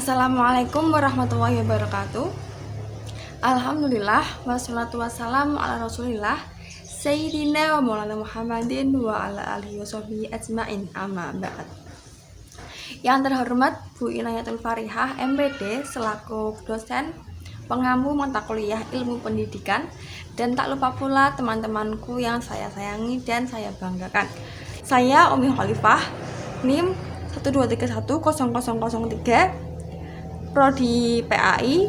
Assalamualaikum warahmatullahi wabarakatuh. Alhamdulillah wassalatu wassalamu ala rasulillah Sayyidina wa maulana Muhammadin wa ala alihi washabihi ajma'in, amma ba'd. Yang terhormat Bu Inayatul Farihah MPD selaku dosen pengampu mata kuliah ilmu pendidikan, dan tak lupa pula teman-temanku yang saya sayangi dan saya banggakan. Saya Umi Khalifah, NIM 123100003, Prodi PAI.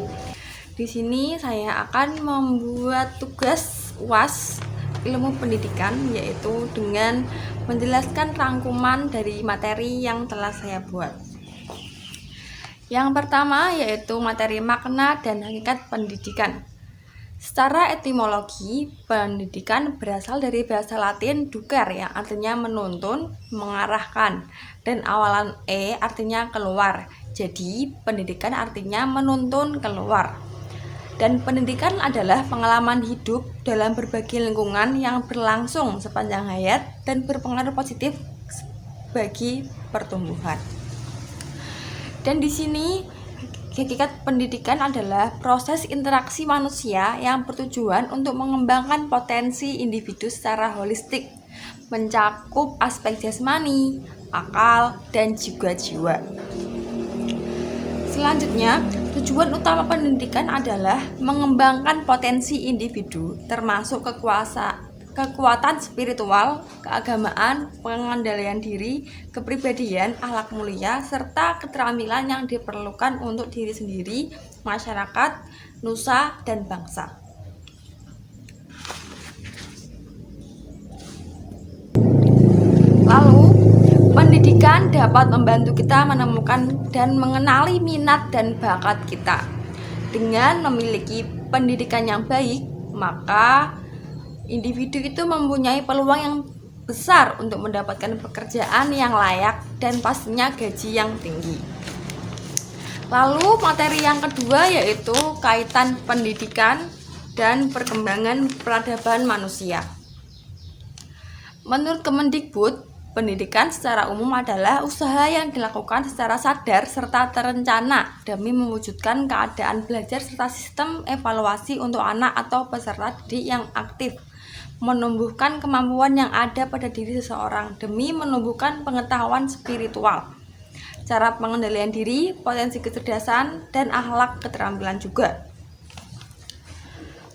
Di sini saya akan membuat tugas UAS ilmu pendidikan, yaitu dengan menjelaskan rangkuman dari materi yang telah saya buat. Yang pertama yaitu materi makna dan hakikat pendidikan. Secara etimologi, pendidikan berasal dari bahasa Latin ducer yang artinya menuntun, mengarahkan, dan awalan e artinya keluar. Jadi, pendidikan artinya menuntun keluar. Dan pendidikan adalah pengalaman hidup dalam berbagai lingkungan yang berlangsung sepanjang hayat dan berpengaruh positif bagi pertumbuhan. Dan di sini hakikat pendidikan adalah proses interaksi manusia yang bertujuan untuk mengembangkan potensi individu secara holistik, mencakup aspek jasmani, akal, dan juga jiwa. Selanjutnya, tujuan utama pendidikan adalah mengembangkan potensi individu, termasuk kekuatan spiritual, keagamaan, pengendalian diri, kepribadian, akhlak mulia, serta keterampilan yang diperlukan untuk diri sendiri, masyarakat, nusa, dan bangsa. Lalu, pendidikan dapat membantu kita menemukan dan mengenali minat dan bakat kita. Dengan memiliki pendidikan yang baik, maka individu itu mempunyai peluang yang besar untuk mendapatkan pekerjaan yang layak dan pastinya gaji yang tinggi. Lalu materi yang kedua yaitu kaitan pendidikan dan perkembangan peradaban manusia. Menurut Kemendikbud, pendidikan secara umum adalah usaha yang dilakukan secara sadar serta terencana demi mewujudkan keadaan belajar serta sistem evaluasi untuk anak atau peserta didik yang aktif, menumbuhkan kemampuan yang ada pada diri seseorang demi menumbuhkan pengetahuan spiritual, cara pengendalian diri, potensi kecerdasan, dan akhlak keterampilan juga.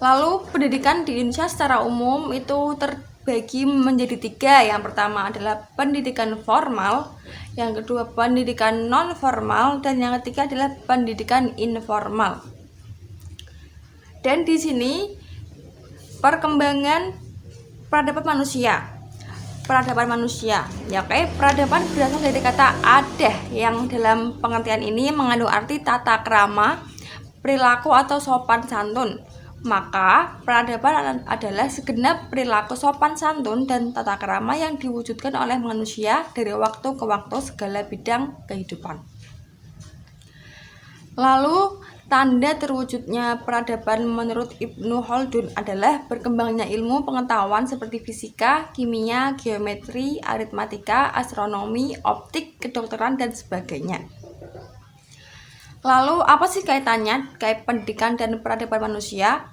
Lalu pendidikan di Indonesia secara umum itu terbagi menjadi tiga. Yang pertama adalah pendidikan formal, yang kedua pendidikan non formal, dan yang ketiga adalah pendidikan informal. Dan di sini perkembangan peradaban manusia. Ya, peradaban berasal dari kata adah yang dalam pengertian ini mengandung arti tata krama, perilaku atau sopan santun. Maka peradaban adalah segenap perilaku sopan santun dan tata krama yang diwujudkan oleh manusia dari waktu ke waktu segala bidang kehidupan. Lalu tanda terwujudnya peradaban menurut Ibnu Khaldun adalah berkembangnya ilmu pengetahuan seperti fisika, kimia, geometri, aritmatika, astronomi, optik, kedokteran, dan sebagainya. Lalu apa sih kaitannya pendidikan dan peradaban manusia?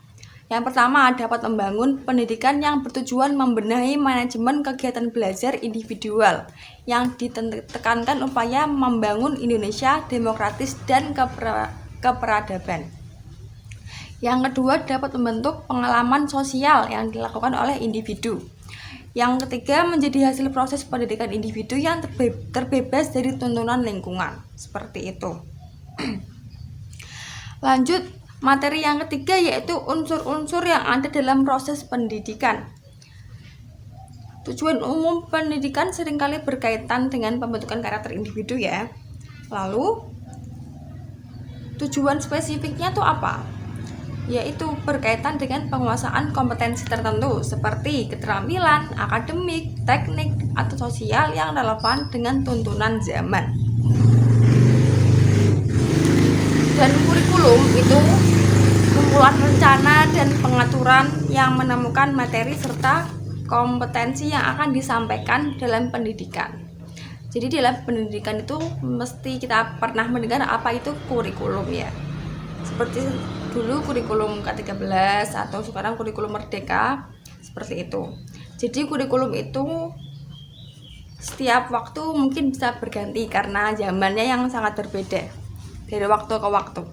Yang pertama, dapat membangun pendidikan yang bertujuan membenahi manajemen kegiatan belajar individual yang ditekankan upaya membangun Indonesia demokratis dan keperadaban. Yang kedua, dapat membentuk pengalaman sosial yang dilakukan oleh individu. Yang ketiga, menjadi hasil proses pendidikan individu yang terbebas dari tuntunan lingkungan. Seperti itu. Lanjut, materi yang ketiga yaitu unsur-unsur yang ada dalam proses pendidikan. Tujuan umum pendidikan seringkali berkaitan dengan pembentukan karakter individu ya. Lalu, tujuan spesifiknya itu apa? Yaitu berkaitan dengan penguasaan kompetensi tertentu seperti keterampilan, akademik, teknik, atau sosial yang relevan dengan tuntunan zaman. Dan kurikulum itu kumpulan rencana dan pengaturan yang menemukan materi serta kompetensi yang akan disampaikan dalam pendidikan. Jadi dalam pendidikan itu mesti kita pernah mendengar apa itu kurikulum ya. Seperti dulu kurikulum K13 atau sekarang kurikulum Merdeka, seperti itu. Jadi kurikulum itu setiap waktu mungkin bisa berganti karena zamannya yang sangat berbeda dari waktu ke waktu.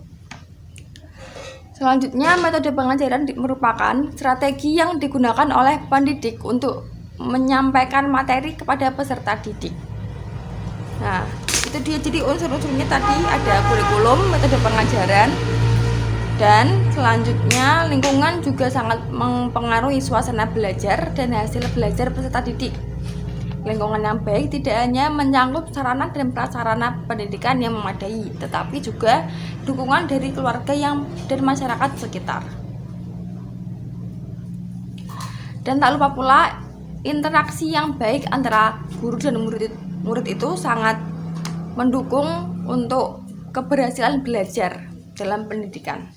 Selanjutnya, metode pengajaran merupakan strategi yang digunakan oleh pendidik untuk menyampaikan materi kepada peserta didik. Nah, itu dia. Jadi unsur-unsurnya tadi ada kurikulum, metode pengajaran, dan selanjutnya lingkungan juga sangat mempengaruhi suasana belajar dan hasil belajar peserta didik. Lingkungan yang baik tidak hanya menyangkut sarana dan prasarana pendidikan yang memadai, tetapi juga dukungan dari keluarga dan masyarakat sekitar. Dan tak lupa pula, interaksi yang baik antara guru dan murid itu sangat mendukung untuk keberhasilan belajar dalam pendidikan.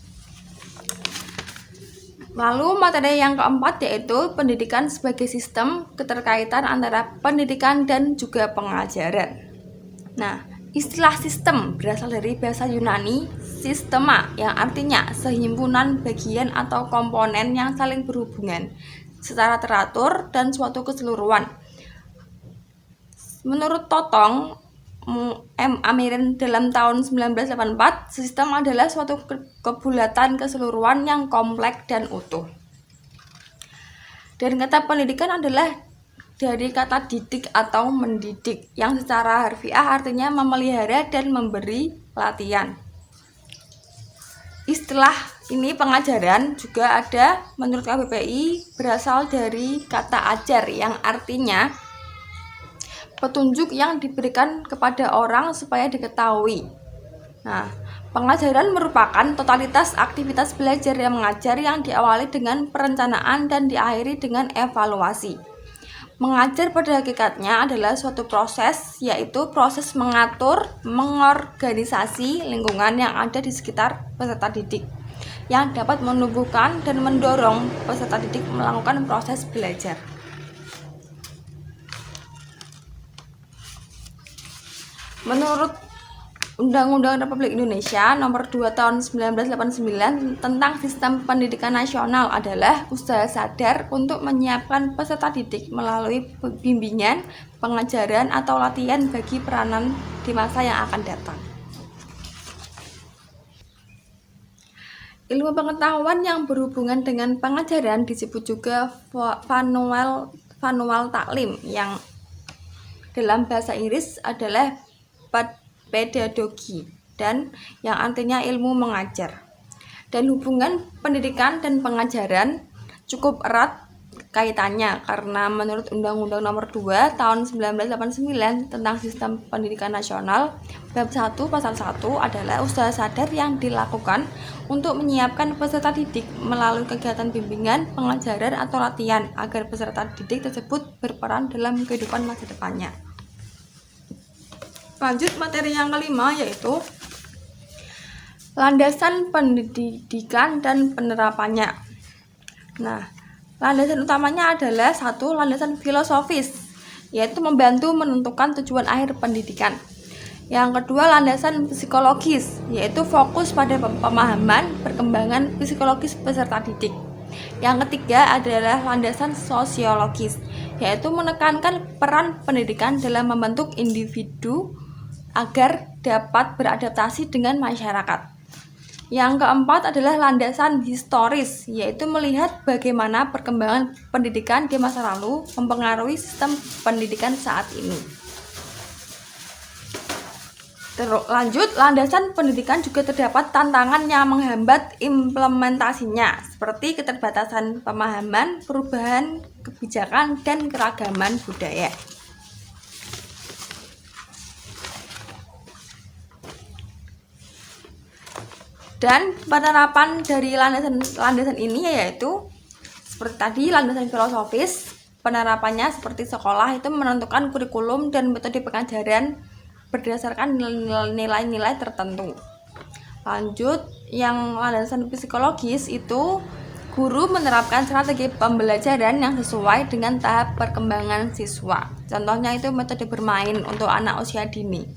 Lalu materi yang keempat yaitu pendidikan sebagai sistem keterkaitan antara pendidikan dan juga pengajaran. Nah, istilah sistem berasal dari bahasa Yunani sistema yang artinya sehimpunan bagian atau komponen yang saling berhubungan secara teratur dan suatu keseluruhan. Menurut Totong M. Amirin dalam tahun 1984, sistem adalah suatu kebulatan keseluruhan yang kompleks dan utuh. Dan kata pendidikan adalah dari kata didik atau mendidik, yang secara harfiah artinya memelihara dan memberi latihan. Istilah ini pengajaran juga ada menurut KBPI berasal dari kata ajar yang artinya petunjuk yang diberikan kepada orang supaya diketahui. Nah, pengajaran merupakan totalitas aktivitas belajar yang mengajar yang diawali dengan perencanaan dan diakhiri dengan evaluasi. Mengajar pada hakikatnya adalah suatu proses, yaitu proses mengatur, mengorganisasi lingkungan yang ada di sekitar peserta didik, yang dapat menumbuhkan dan mendorong peserta didik melakukan proses belajar. Menurut Undang-Undang Republik Indonesia Nomor 2 Tahun 1989 tentang Sistem Pendidikan Nasional adalah usaha sadar untuk menyiapkan peserta didik melalui bimbingan, pengajaran, atau latihan bagi peranan di masa yang akan datang. Ilmu pengetahuan yang berhubungan dengan pengajaran disebut juga vanual taklim, yang dalam bahasa Inggris adalah pedagogi, dan yang artinya ilmu mengajar. Dan hubungan pendidikan dan pengajaran cukup erat kaitannya karena menurut Undang-Undang Nomor 2 Tahun 1989 tentang Sistem Pendidikan Nasional, bab 1 pasal 1 adalah usaha sadar yang dilakukan untuk menyiapkan peserta didik melalui kegiatan bimbingan, pengajaran, atau latihan agar peserta didik tersebut berperan dalam kehidupan masa depannya. Lanjut materi yang kelima yaitu landasan pendidikan dan penerapannya. Nah, landasan utamanya adalah satu, landasan filosofis, yaitu membantu menentukan tujuan akhir pendidikan. Yang kedua, landasan psikologis, yaitu fokus pada pemahaman perkembangan psikologis peserta didik. Yang ketiga adalah landasan sosiologis, yaitu menekankan peran pendidikan dalam membentuk individu agar dapat beradaptasi dengan masyarakat. Yang keempat adalah landasan historis, yaitu melihat bagaimana perkembangan pendidikan di masa lalu mempengaruhi sistem pendidikan saat ini. Lanjut, landasan pendidikan juga terdapat tantangan yang menghambat implementasinya, seperti keterbatasan pemahaman, perubahan kebijakan, dan keragaman budaya. Dan penerapan dari landasan ini yaitu seperti tadi, landasan filosofis. Penerapannya seperti sekolah itu menentukan kurikulum dan metode pengajaran berdasarkan nilai-nilai tertentu. Lanjut, yang landasan psikologis itu Guru menerapkan strategi pembelajaran yang sesuai dengan tahap perkembangan siswa. Contohnya itu metode bermain untuk anak usia dini.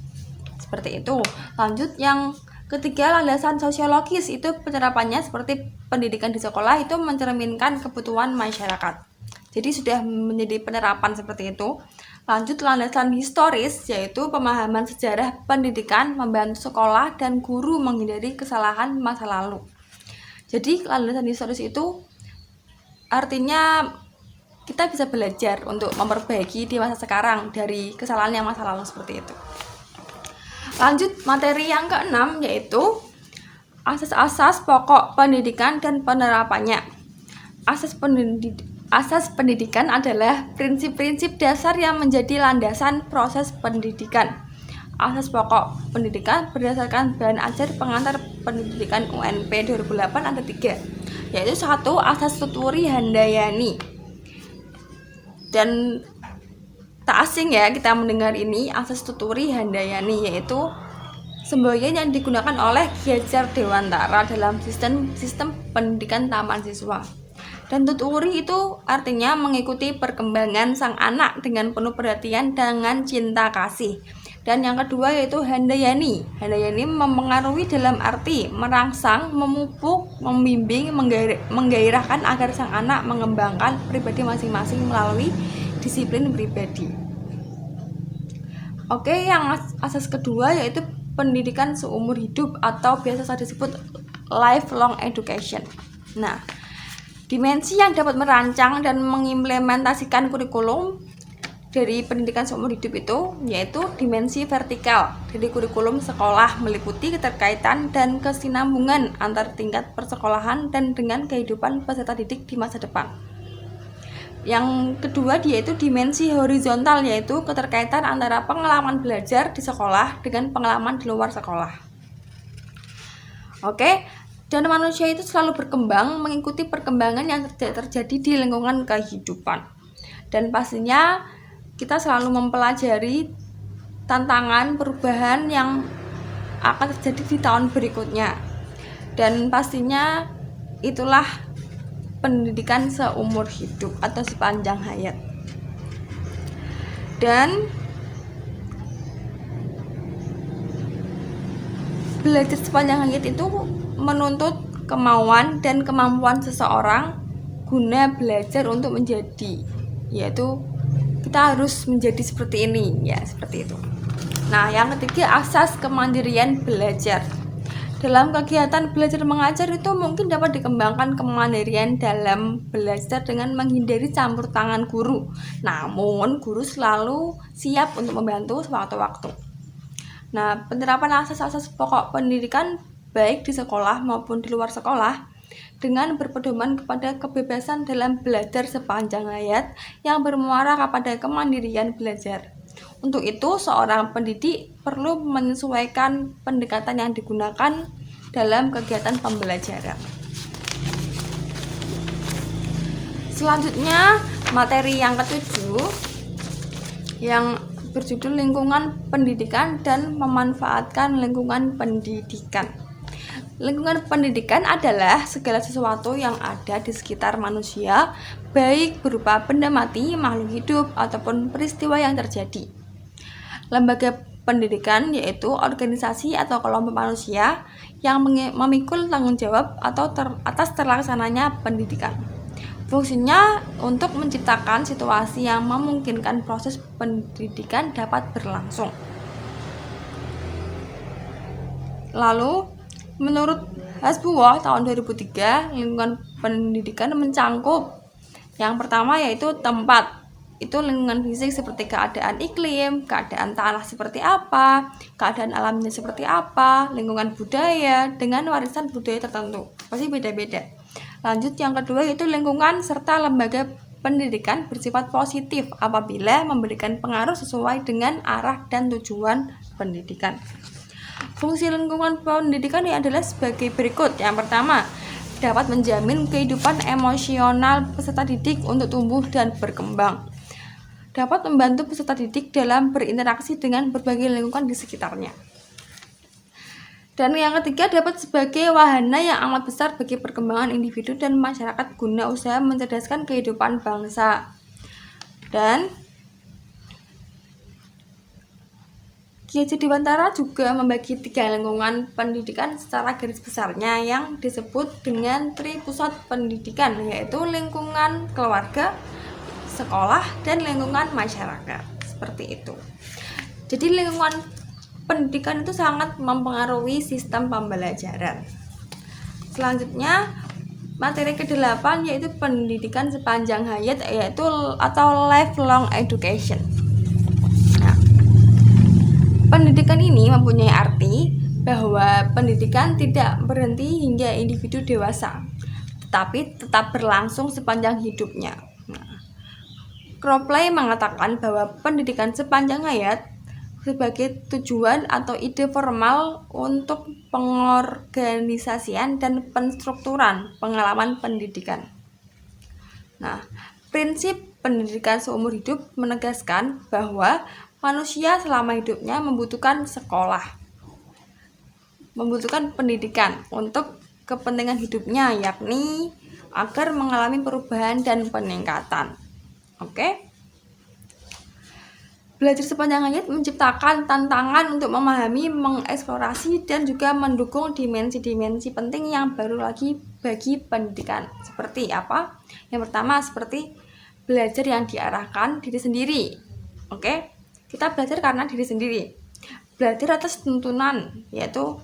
Seperti itu. Lanjut yang ketiga, landasan sosiologis. Itu penerapannya seperti pendidikan di sekolah itu mencerminkan kebutuhan masyarakat. Jadi sudah menjadi penerapan seperti itu. Lanjut landasan historis, yaitu pemahaman sejarah pendidikan membantu sekolah dan guru menghindari kesalahan masa lalu. Jadi landasan historis itu artinya kita bisa belajar untuk memperbaiki di masa sekarang dari kesalahan yang masa lalu seperti itu. Lanjut materi yang keenam, yaitu asas-asas pokok pendidikan dan penerapannya. Asas pendidikan adalah prinsip-prinsip dasar yang menjadi landasan proses pendidikan. Asas pokok pendidikan berdasarkan bahan ajar pengantar pendidikan UNP 2008 ada 3, yaitu 1. Asas Tuturi Handayani. Dan tak asing ya kita mendengar ini, asas Tuturi Handayani, yaitu semboyan yang digunakan oleh Ki Hajar Dewantara dalam sistem pendidikan taman siswa. Dan tuturi itu artinya mengikuti perkembangan sang anak dengan penuh perhatian dengan cinta kasih. Dan yang kedua yaitu Handayani. Handayani mempengaruhi dalam arti merangsang, memupuk, membimbing, menggairahkan agar sang anak mengembangkan pribadi masing-masing melalui disiplin pribadi. Oke, yang asas kedua yaitu pendidikan seumur hidup atau biasa disebut lifelong education. Nah, dimensi yang dapat merancang dan mengimplementasikan kurikulum dari pendidikan seumur hidup itu yaitu dimensi vertikal dari kurikulum sekolah, meliputi keterkaitan dan kesinambungan antar tingkat persekolahan dan dengan kehidupan peserta didik di masa depan. Yang kedua yaitu dimensi horizontal, yaitu keterkaitan antara pengalaman belajar di sekolah dengan pengalaman di luar sekolah. Oke, dan manusia itu selalu berkembang mengikuti perkembangan yang terjadi di lingkungan kehidupan. Dan pastinya kita selalu mempelajari tantangan perubahan yang akan terjadi di tahun berikutnya. Dan pastinya itulah pendidikan seumur hidup atau sepanjang hayat. Dan belajar sepanjang hayat itu menuntut kemauan dan kemampuan seseorang guna belajar untuk menjadi, yaitu kita harus menjadi seperti ini ya, seperti itu. Nah, yang ketiga asas kemandirian belajar. Dalam kegiatan belajar mengajar itu mungkin dapat dikembangkan kemandirian dalam belajar dengan menghindari campur tangan guru. Namun, guru selalu siap untuk membantu sewaktu-waktu. Nah, penerapan asas-asas pokok pendidikan baik di sekolah maupun di luar sekolah dengan berpedoman kepada kebebasan dalam belajar sepanjang hayat yang bermuara kepada kemandirian belajar. Untuk itu, seorang pendidik perlu menyesuaikan pendekatan yang digunakan dalam kegiatan pembelajaran. Selanjutnya, materi yang ketujuh yang berjudul lingkungan pendidikan dan memanfaatkan lingkungan pendidikan. Lingkungan pendidikan adalah segala sesuatu yang ada di sekitar manusia, baik berupa benda mati, makhluk hidup, ataupun peristiwa yang terjadi. Lembaga pendidikan yaitu organisasi atau kelompok manusia yang memikul tanggung jawab atau atas terlaksananya pendidikan. Fungsinya untuk menciptakan situasi yang memungkinkan proses pendidikan dapat berlangsung. Lalu, menurut Hasbulla tahun 2003, lingkungan pendidikan mencangkup yang pertama yaitu tempat. Itu lingkungan fisik seperti keadaan iklim, keadaan tanah seperti apa, keadaan alamnya seperti apa, lingkungan budaya dengan warisan budaya tertentu. Pasti beda-beda. Lanjut yang kedua yaitu lingkungan serta lembaga pendidikan bersifat positif apabila memberikan pengaruh sesuai dengan arah dan tujuan pendidikan. Fungsi lingkungan pendidikan ini adalah sebagai berikut. Yang pertama, dapat menjamin kehidupan emosional peserta didik untuk tumbuh dan berkembang. Dapat membantu peserta didik dalam berinteraksi dengan berbagai lingkungan di sekitarnya. Dan yang ketiga, dapat sebagai wahana yang amat besar bagi perkembangan individu dan masyarakat guna usaha mencerdaskan kehidupan bangsa. Dan Ki Hajar Dewantara juga membagi 3 lingkungan pendidikan secara garis besarnya yang disebut dengan tripusat pendidikan, yaitu lingkungan keluarga, sekolah, dan lingkungan masyarakat. Seperti itu. Jadi lingkungan pendidikan itu sangat mempengaruhi sistem pembelajaran. Selanjutnya, materi ke-8 yaitu pendidikan sepanjang hayat, yaitu atau lifelong education. Nah, pendidikan ini mempunyai arti bahwa pendidikan tidak berhenti hingga individu dewasa, tetapi tetap berlangsung sepanjang hidupnya. Cropley mengatakan bahwa pendidikan sepanjang hayat sebagai tujuan atau ide formal untuk pengorganisasian dan penstrukturan pengalaman pendidikan. Nah, prinsip pendidikan seumur hidup menegaskan bahwa manusia selama hidupnya membutuhkan sekolah, membutuhkan pendidikan untuk kepentingan hidupnya, yakni agar mengalami perubahan dan peningkatan. Oke? Belajar sepanjang hayat menciptakan tantangan untuk memahami, mengeksplorasi, dan juga mendukung dimensi-dimensi penting yang baru lagi bagi pendidikan. Seperti apa? Yang pertama, seperti belajar yang diarahkan diri sendiri. Oke? Kita belajar karena diri sendiri. Belajar atas tuntunan, yaitu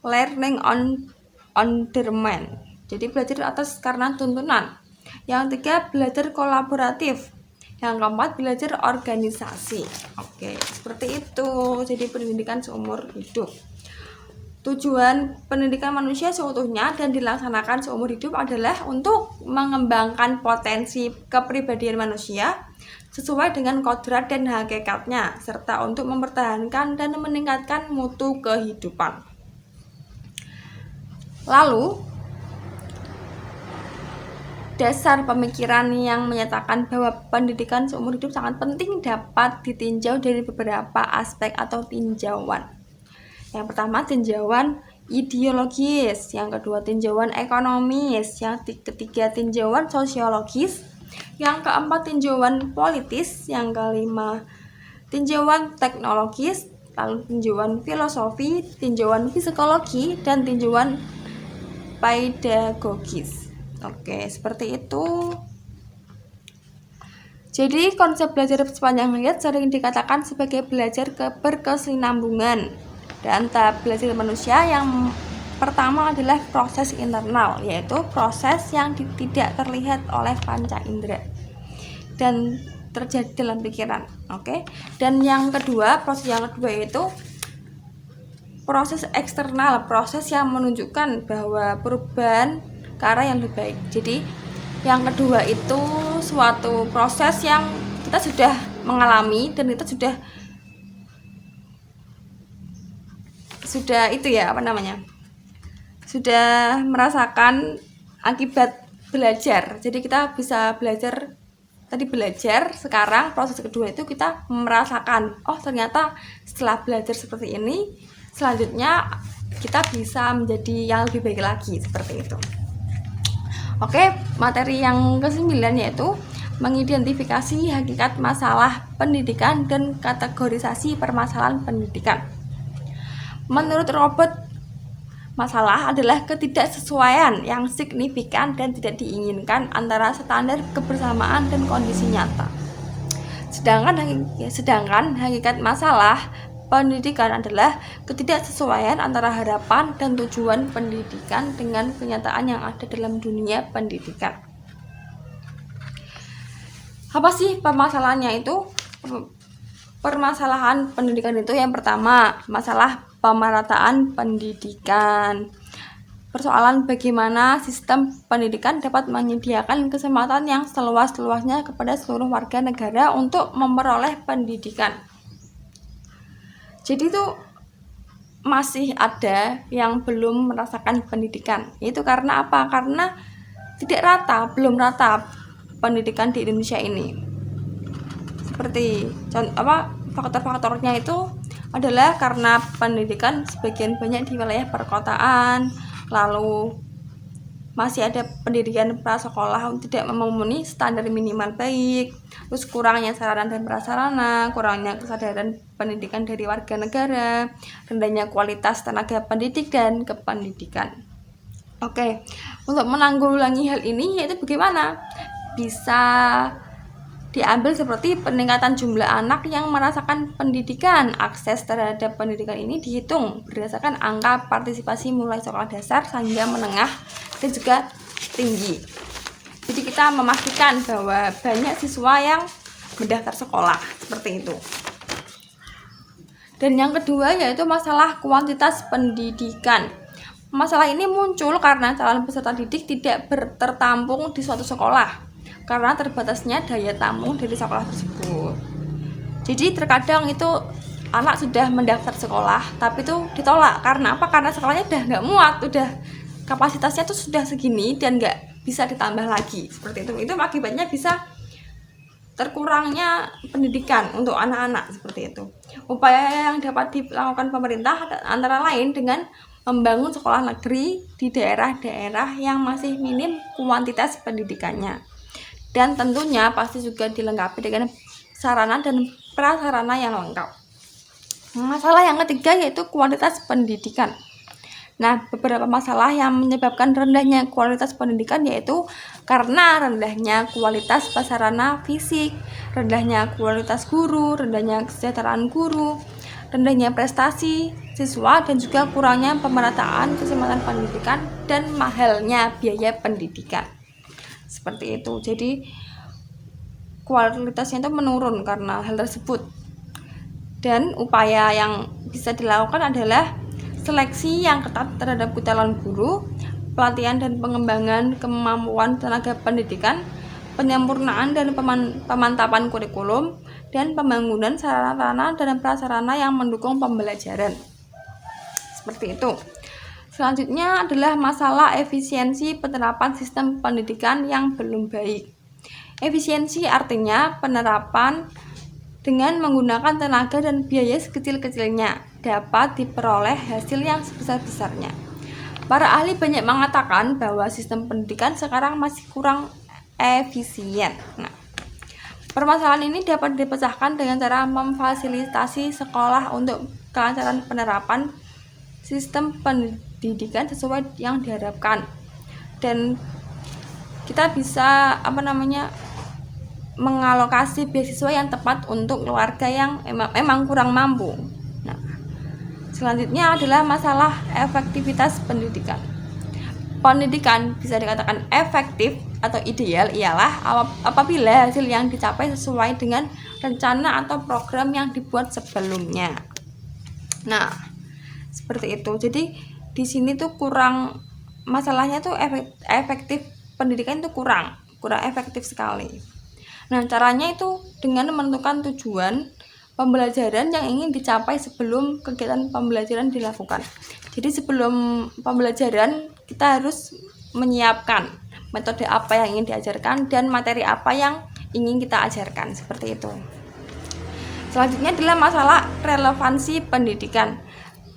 learning on demand. Jadi belajar atas karena tuntunan. Yang ketiga, belajar kolaboratif. Yang keempat, belajar organisasi. Oke, seperti itu. Jadi pendidikan seumur hidup. Tujuan pendidikan manusia seutuhnya dan dilaksanakan seumur hidup adalah untuk mengembangkan potensi kepribadian manusia sesuai dengan kodrat dan hakikatnya, serta untuk mempertahankan dan meningkatkan mutu kehidupan. Lalu, dasar pemikiran yang menyatakan bahwa pendidikan seumur hidup sangat penting dapat ditinjau dari beberapa aspek atau tinjauan. Yang pertama, tinjauan ideologis, yang kedua tinjauan ekonomis, yang ketiga tinjauan sosiologis, yang keempat tinjauan politis, yang kelima tinjauan teknologis, lalu tinjauan filosofi, tinjauan psikologi, dan tinjauan pedagogis. Oke, seperti itu. Jadi konsep belajar sepanjang hayat sering dikatakan sebagai belajar berkesinambungan. Dan tahap belajar manusia yang pertama adalah proses internal, yaitu proses yang tidak terlihat oleh panca indera dan terjadi dalam pikiran. Oke. Dan yang kedua, proses yang kedua yaitu proses eksternal, proses yang menunjukkan bahwa perubahan ke arah yang lebih baik. Jadi yang kedua itu suatu proses yang kita sudah mengalami dan kita sudah itu ya, sudah merasakan akibat belajar. Jadi kita bisa belajar, sekarang proses kedua itu kita merasakan, oh ternyata setelah belajar seperti ini, selanjutnya kita bisa menjadi yang lebih baik lagi, seperti itu. Oke, materi yang ke-9 yaitu mengidentifikasi hakikat masalah pendidikan dan kategorisasi permasalahan pendidikan. Menurut Robert, masalah adalah ketidaksesuaian yang signifikan dan tidak diinginkan antara standar kebersamaan dan kondisi nyata. Sedangkan hakikat masalah pendidikan adalah ketidaksesuaian antara harapan dan tujuan pendidikan dengan kenyataan yang ada dalam dunia pendidikan. Apa sih permasalahannya itu? Permasalahan pendidikan itu yang pertama, masalah pemerataan pendidikan. Persoalan bagaimana sistem pendidikan dapat menyediakan kesempatan yang seluas-luasnya kepada seluruh warga negara untuk memperoleh pendidikan. Jadi itu masih ada yang belum merasakan pendidikan. Itu karena apa? Karena belum rata pendidikan di Indonesia ini. Seperti faktor-faktornya itu adalah karena pendidikan sebagian banyak di wilayah perkotaan, lalu masih ada pendidikan prasekolah tidak memenuhi standar minimal baik, terus kurangnya sarana dan prasarana, kurangnya kesadaran pendidikan dari warga negara, rendahnya kualitas tenaga pendidik dan kependidikan. Oke, untuk menanggulangi hal ini yaitu bagaimana? Bisa diambil seperti peningkatan jumlah anak yang merasakan pendidikan. Akses terhadap pendidikan ini dihitung berdasarkan angka partisipasi mulai sekolah dasar hingga menengah dan juga tinggi. Jadi kita memastikan bahwa banyak siswa yang mendaftar sekolah seperti itu. Dan yang kedua yaitu masalah kuantitas pendidikan. Masalah ini muncul karena calon peserta didik tidak tertampung di suatu sekolah karena terbatasnya daya tampung dari sekolah tersebut. Jadi terkadang itu anak sudah mendaftar sekolah tapi itu ditolak karena apa? Karena sekolahnya udah nggak muat, udah kapasitasnya tuh sudah segini dan nggak bisa ditambah lagi seperti itu. Itu akibatnya bisa terkurangnya pendidikan untuk anak-anak seperti itu. Upaya yang dapat dilakukan pemerintah antara lain dengan membangun sekolah negeri di daerah-daerah yang masih minim kuantitas pendidikannya. Dan tentunya pasti juga dilengkapi dengan sarana dan prasarana yang lengkap. Masalah yang ketiga yaitu kualitas pendidikan. Nah, beberapa masalah yang menyebabkan rendahnya kualitas pendidikan yaitu karena rendahnya kualitas prasarana fisik, rendahnya kualitas guru, rendahnya kesejahteraan guru, rendahnya prestasi siswa, dan juga kurangnya pemerataan kesempatan pendidikan dan mahalnya biaya pendidikan. Seperti itu. Jadi kualitasnya itu menurun karena hal tersebut. Dan upaya yang bisa dilakukan adalah seleksi yang ketat terhadap calon guru, pelatihan dan pengembangan kemampuan tenaga pendidikan, penyempurnaan dan pemantapan kurikulum, dan pembangunan sarana dan prasarana yang mendukung pembelajaran. Seperti itu. Selanjutnya adalah masalah efisiensi penerapan sistem pendidikan yang belum baik. Efisiensi artinya penerapan dengan menggunakan tenaga dan biaya sekecil-kecilnya dapat diperoleh hasil yang sebesar-besarnya. Para ahli banyak mengatakan bahwa sistem pendidikan sekarang masih kurang efisien. Nah, permasalahan ini dapat dipecahkan dengan cara memfasilitasi sekolah untuk kelancaran penerapan sistem pendidikan sesuai yang diharapkan, dan kita bisa mengalokasi beasiswa yang tepat untuk keluarga yang memang kurang mampu. Nah, selanjutnya adalah masalah efektivitas pendidikan. Pendidikan bisa dikatakan efektif atau ideal ialah apabila hasil yang dicapai sesuai dengan rencana atau program yang dibuat sebelumnya. Nah, seperti itu. Jadi di sini tuh kurang, masalahnya tuh efektif pendidikan itu kurang efektif sekali. Nah, caranya itu dengan menentukan tujuan pembelajaran yang ingin dicapai sebelum kegiatan pembelajaran dilakukan. Jadi sebelum pembelajaran kita harus menyiapkan metode apa yang ingin diajarkan dan materi apa yang ingin kita ajarkan, seperti itu. Selanjutnya adalah masalah relevansi pendidikan.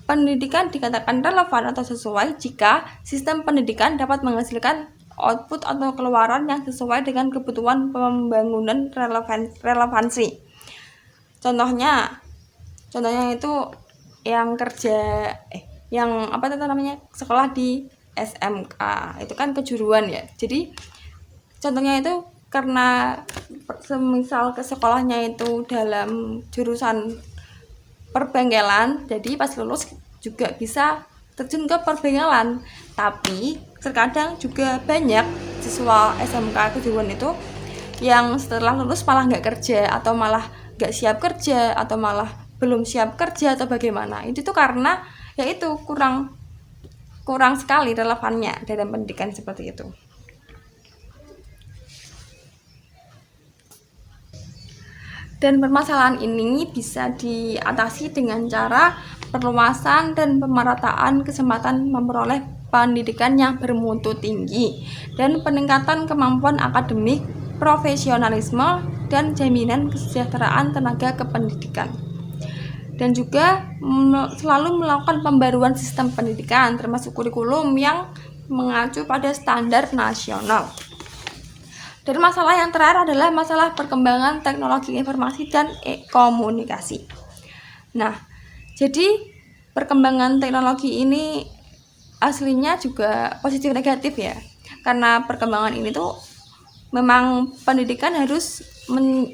Pendidikan dikatakan relevan atau sesuai jika sistem pendidikan dapat menghasilkan output atau keluaran yang sesuai dengan kebutuhan pembangunan relevansi. Contohnya itu yang kerja sekolah di SMK itu kan kejuruan ya. Jadi contohnya itu karena semisal ke sekolahnya itu dalam jurusan perbengkelan, jadi pas lulus juga bisa terjun ke perbengkelan. Tapi terkadang juga banyak siswa SMK kejuruan itu yang setelah lulus malah nggak kerja, atau malah nggak siap kerja, atau malah belum siap kerja, atau bagaimana. Itu tuh karena yaitu kurang sekali relevannya dalam pendidikan seperti itu. Dan permasalahan ini bisa diatasi dengan cara perluasan dan pemerataan kesempatan memperoleh pendidikan yang bermutu tinggi dan peningkatan kemampuan akademik, profesionalisme, dan jaminan kesejahteraan tenaga kependidikan. dan juga selalu melakukan pembaruan sistem pendidikan termasuk kurikulum yang mengacu pada standar nasional. Dan masalah yang terakhir adalah masalah perkembangan teknologi informasi dan komunikasi. Nah, jadi perkembangan teknologi ini aslinya juga positif negatif ya. Karena perkembangan ini tuh memang pendidikan harus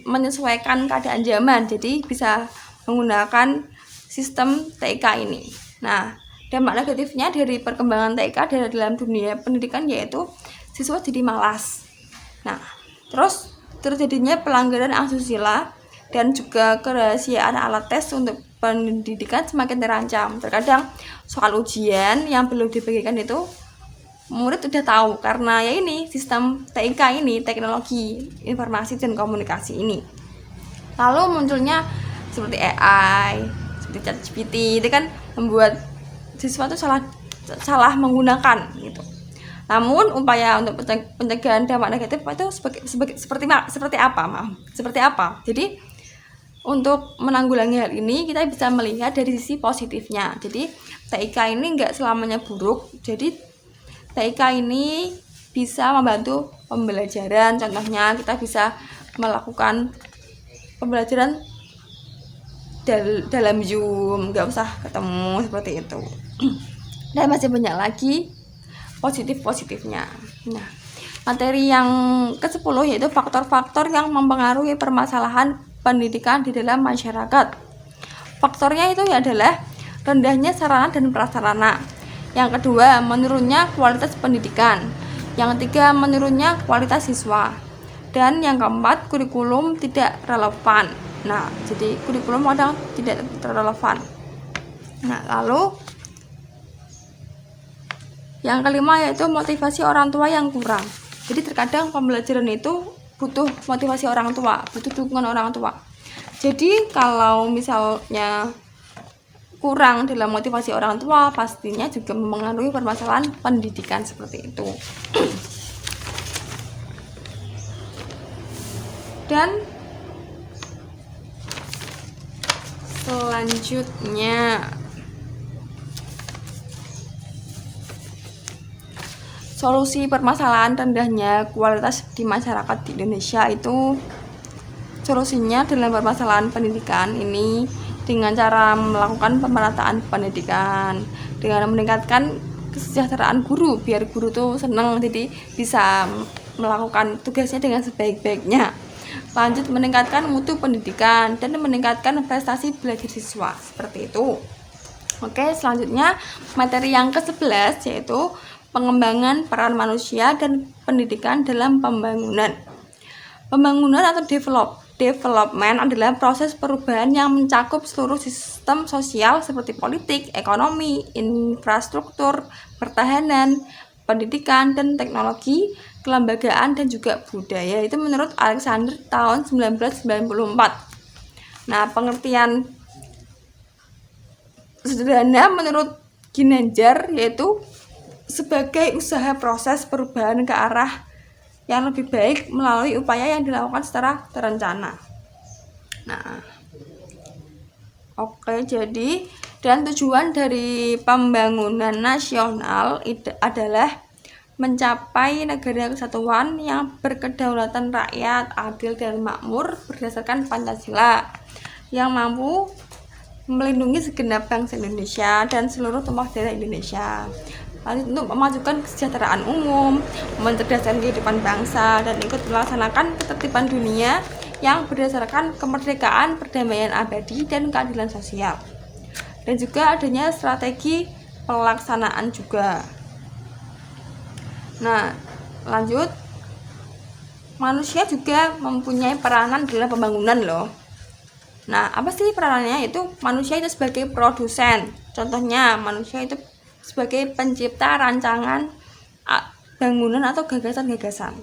menyesuaikan keadaan zaman. Jadi bisa menggunakan sistem TIK ini. Nah, dampak negatifnya dari perkembangan TIK dalam dunia pendidikan yaitu siswa jadi malas. Nah, terus terjadinya pelanggaran asusila dan juga kerahasiaan alat tes untuk pendidikan semakin terancam. Terkadang soal ujian yang belum dibagikan itu murid udah tahu karena ya ini sistem TIK ini, teknologi informasi dan komunikasi ini. Lalu munculnya seperti AI, seperti ChatGPT, itu kan membuat siswa itu salah menggunakan gitu. Namun upaya untuk pencegahan dampak negatif itu seperti apa? Jadi untuk menanggulangi hal ini kita bisa melihat dari sisi positifnya. Jadi TIK ini enggak selamanya buruk. Jadi TIK ini bisa membantu pembelajaran. Contohnya kita bisa melakukan pembelajaran dalam Zoom, nggak usah ketemu seperti itu. Dan masih banyak lagi positifnya. Nah, materi yang ke-10 yaitu faktor-faktor yang mempengaruhi permasalahan pendidikan di dalam masyarakat. Faktornya itu adalah rendahnya sarana dan prasarana. Yang kedua, menurunnya kualitas pendidikan. Yang ketiga, menurunnya kualitas siswa. Dan yang keempat, kurikulum tidak relevan. Nah, jadi kurikulum kadang tidak relevan. Nah, lalu yang kelima yaitu motivasi orang tua yang kurang. Jadi terkadang pembelajaran itu butuh motivasi orang tua, butuh dukungan orang tua. Jadi kalau misalnya kurang dalam motivasi orang tua, pastinya juga mempengaruhi permasalahan pendidikan seperti itu. Dan selanjutnya solusi permasalahan rendahnya kualitas di masyarakat di Indonesia itu solusinya dalam permasalahan pendidikan ini dengan cara melakukan pemerataan pendidikan, dengan meningkatkan kesejahteraan guru biar guru tuh senang jadi bisa melakukan tugasnya dengan sebaik-baiknya. Lanjut meningkatkan mutu pendidikan dan meningkatkan prestasi belajar siswa seperti itu. Oke, selanjutnya materi yang ke-11 yaitu pengembangan peran manusia dan pendidikan dalam pembangunan. Pembangunan atau development adalah proses perubahan yang mencakup seluruh sistem sosial seperti politik, ekonomi, infrastruktur, pertahanan, pendidikan, dan teknologi, kelembagaan, dan juga budaya. Itu menurut Alexander tahun 1994. Nah, pengertian sederhana menurut Ginanjar yaitu sebagai usaha proses perubahan ke arah yang lebih baik melalui upaya yang dilakukan secara terencana. Nah, oke, jadi dan tujuan dari pembangunan nasional adalah mencapai negara kesatuan yang berkedaulatan rakyat, adil dan makmur berdasarkan Pancasila, yang mampu melindungi segenap bangsa Indonesia dan seluruh tumpah darah Indonesia. Lalu untuk memajukan kesejahteraan umum, mencerdaskan kehidupan bangsa, dan ikut melaksanakan ketertiban dunia yang berdasarkan kemerdekaan, perdamaian abadi, dan keadilan sosial. Dan juga adanya strategi pelaksanaan juga. Nah, lanjut, manusia juga mempunyai peranan dalam pembangunan loh. Nah, apa sih peranannya? Itu manusia itu sebagai produsen. Contohnya, manusia itu sebagai pencipta rancangan bangunan atau gagasan-gagasan.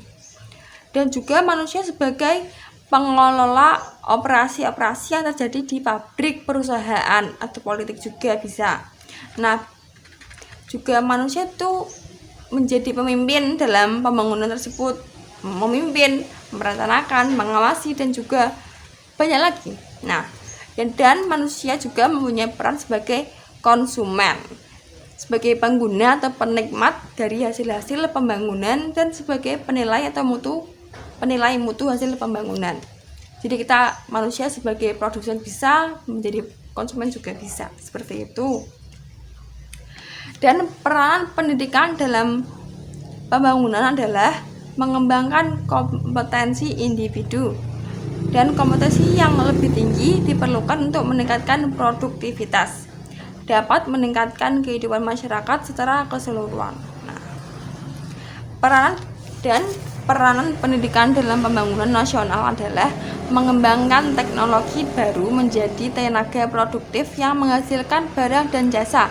Dan juga manusia sebagai pengelola operasi-operasi yang terjadi di pabrik, perusahaan, atau politik juga bisa. Nah, juga manusia itu menjadi pemimpin dalam pembangunan tersebut, memimpin, merencanakan, mengawasi, dan juga banyak lagi. Nah, Dan manusia juga mempunyai peran sebagai konsumen, sebagai pengguna atau penikmat dari hasil-hasil pembangunan, dan sebagai penilai atau penilai mutu hasil pembangunan. Jadi kita manusia sebagai produsen bisa, menjadi konsumen juga bisa, seperti itu. Dan peran pendidikan dalam pembangunan adalah mengembangkan kompetensi individu, dan kompetensi yang lebih tinggi diperlukan untuk meningkatkan produktivitas, dapat meningkatkan kehidupan masyarakat secara keseluruhan. Nah, peranan pendidikan dalam pembangunan nasional adalah mengembangkan teknologi baru menjadi tenaga produktif yang menghasilkan barang dan jasa,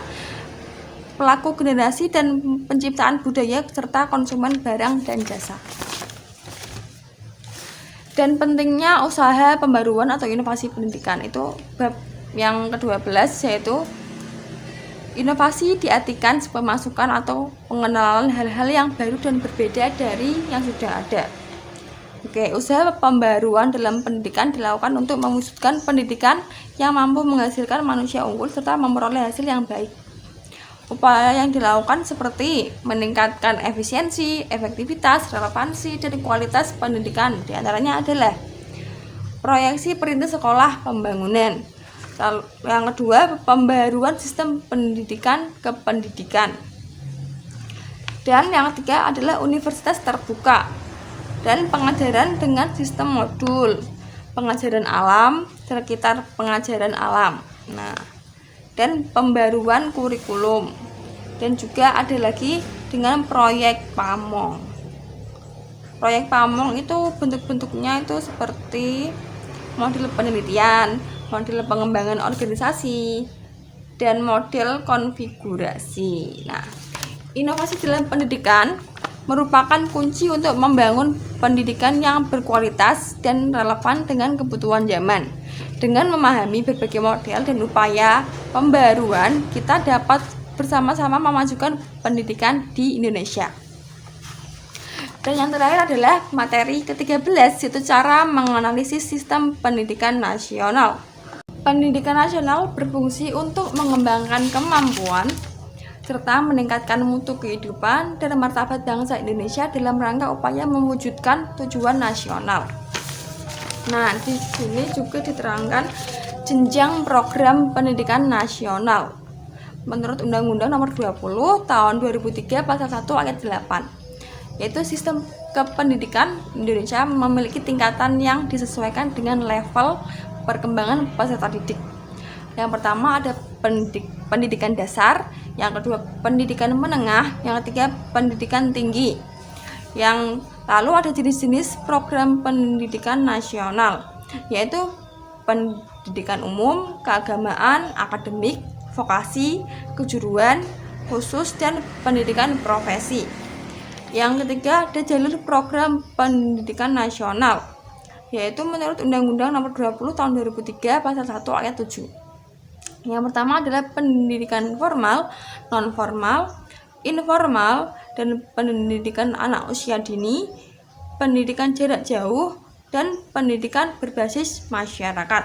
pelaku generasi dan penciptaan budaya serta konsumen barang dan jasa. Dan pentingnya usaha pembaruan atau inovasi pendidikan, itu bab yang ke-12, yaitu inovasi diartikan sebagai masukan atau pengenalan hal-hal yang baru dan berbeda dari yang sudah ada. Usaha pembaruan dalam pendidikan dilakukan untuk mewujudkan pendidikan yang mampu menghasilkan manusia unggul serta memperoleh hasil yang baik. Upaya yang dilakukan seperti meningkatkan efisiensi, efektivitas, relevansi, dan kualitas pendidikan. Di antaranya adalah proyeksi perintis sekolah pembangunan. Yang kedua, pembaruan sistem pendidikan ke pendidikan. Dan yang ketiga adalah universitas terbuka dan pengajaran dengan sistem modul, pengajaran alam, sekitar pengajaran alam. Dan pembaruan kurikulum. Dan juga ada lagi dengan proyek PAMONG. Proyek PAMONG itu bentuk-bentuknya itu seperti model penelitian, model pengembangan organisasi, dan model konfigurasi. Inovasi dalam pendidikan merupakan kunci untuk membangun pendidikan yang berkualitas dan relevan dengan kebutuhan zaman. Dengan memahami berbagai model dan upaya pembaruan, kita dapat bersama-sama memajukan pendidikan di Indonesia. Dan yang terakhir adalah materi ke-13, yaitu cara menganalisis sistem pendidikan nasional. Pendidikan nasional berfungsi untuk mengembangkan kemampuan serta meningkatkan mutu kehidupan dan martabat bangsa Indonesia dalam rangka upaya mewujudkan tujuan nasional. Di sini juga diterangkan jenjang program pendidikan nasional menurut Undang-Undang Nomor 20 Tahun 2003 Pasal 1 Ayat 8, yaitu sistem kependidikan Indonesia memiliki tingkatan yang disesuaikan dengan level perkembangan peserta didik. Yang pertama ada pendidikan dasar, yang kedua pendidikan menengah, yang ketiga pendidikan tinggi. Yang lalu ada jenis-jenis program pendidikan nasional, yaitu pendidikan umum, keagamaan, akademik, vokasi, kejuruan, khusus, dan pendidikan profesi. Yang ketiga ada jalur program pendidikan nasional, yaitu menurut Undang-Undang Nomor 20 Tahun 2003 Pasal 1 Ayat 7. Yang pertama adalah pendidikan formal, non-formal, informal, dan pendidikan anak usia dini, pendidikan jarak jauh, dan pendidikan berbasis masyarakat.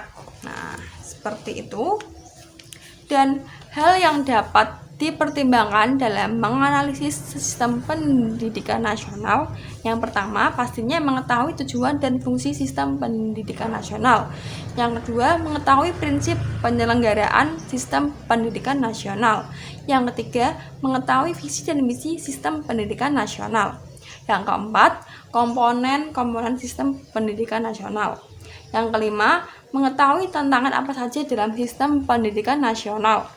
Seperti itu. Dan hal yang dapat dipertimbangkan dalam menganalisis sistem pendidikan nasional, yang pertama pastinya mengetahui tujuan dan fungsi sistem pendidikan nasional. Yang kedua, mengetahui prinsip penyelenggaraan sistem pendidikan nasional. Yang ketiga, mengetahui visi dan misi sistem pendidikan nasional. Yang keempat, komponen sistem pendidikan nasional. Yang kelima, mengetahui tantangan apa saja dalam sistem pendidikan nasional.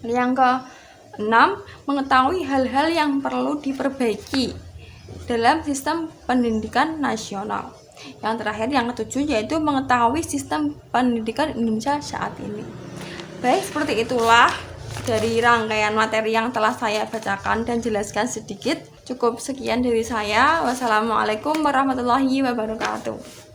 Yang keenam, mengetahui hal-hal yang perlu diperbaiki dalam sistem pendidikan nasional. Yang terakhir, yang ketujuh, yaitu mengetahui sistem pendidikan Indonesia saat ini. Baik, seperti itulah dari rangkaian materi yang telah saya bacakan dan jelaskan sedikit. Cukup sekian dari saya. Wassalamualaikum warahmatullahi wabarakatuh.